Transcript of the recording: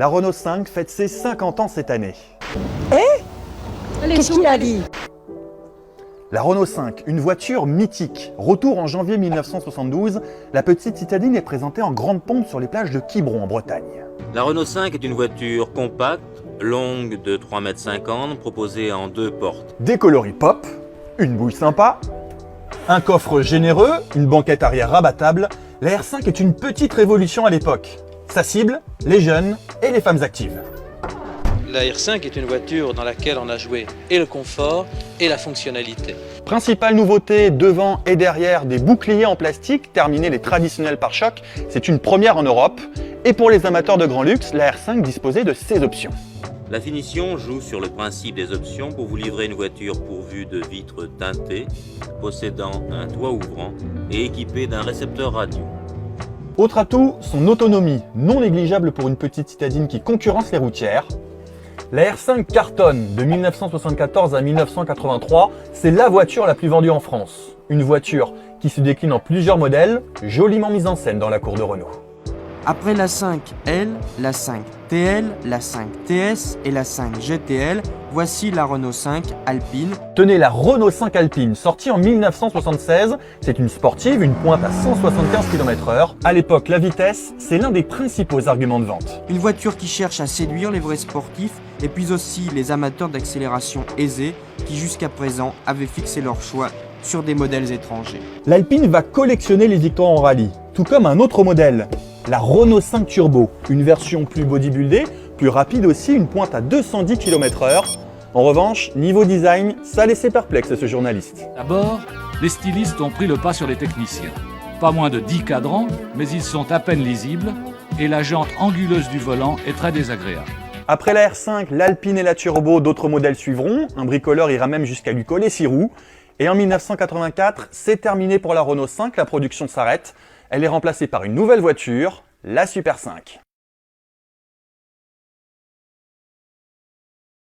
La Renault 5 fête ses 50 ans cette année. Qu'est-ce qu'il a dit? La Renault 5, une voiture mythique. Retour en janvier 1972, la petite citadine est présentée en grande pompe sur les plages de Quiberon en Bretagne. La Renault 5 est une voiture compacte, longue de 3,50 m, proposée en 2 portes. Des coloris pop, une bouille sympa, un coffre généreux, une banquette arrière rabattable, la R5 est une petite révolution à l'époque. Sa cible, les jeunes et les femmes actives. La R5 est une voiture dans laquelle on a joué et le confort et la fonctionnalité. Principale nouveauté, devant et derrière, des boucliers en plastique, terminés les traditionnels pare-chocs, c'est une première en Europe. Et pour les amateurs de grand luxe, la R5 disposait de ces options. La finition joue sur le principe des options pour vous livrer une voiture pourvue de vitres teintées, possédant un toit ouvrant et équipée d'un récepteur radio. Autre atout, son autonomie, non négligeable pour une petite citadine qui concurrence les routières. La R5 cartonne de 1974 à 1983, c'est la voiture la plus vendue en France. Une voiture qui se décline en plusieurs modèles, joliment mise en scène dans la cour de Renault. Après la 5L, la 5TL, la 5TS et la 5 GTL, voici la Renault 5 Alpine. Tenez, la Renault 5 Alpine, sortie en 1976, c'est une sportive, une pointe à 175 km/h. À l'époque, la vitesse, c'est l'un des principaux arguments de vente. Une voiture qui cherche à séduire les vrais sportifs et puis aussi les amateurs d'accélération aisée qui jusqu'à présent avaient fixé leur choix sur des modèles étrangers. L'Alpine va collectionner les victoires en rallye, tout comme un autre modèle, la Renault 5 Turbo, une version plus bodybuildée, plus rapide aussi, une pointe à 210 km/h. En revanche, niveau design, ça laissait perplexe ce journaliste. D'abord, les stylistes ont pris le pas sur les techniciens. Pas moins de 10 cadrans, mais ils sont à peine lisibles et la jante anguleuse du volant est très désagréable. Après la R5, l'Alpine et la Turbo, d'autres modèles suivront. Un bricoleur ira même jusqu'à lui coller 6 roues. Et en 1984, c'est terminé pour la Renault 5, la production s'arrête. Elle est remplacée par une nouvelle voiture, la Super 5.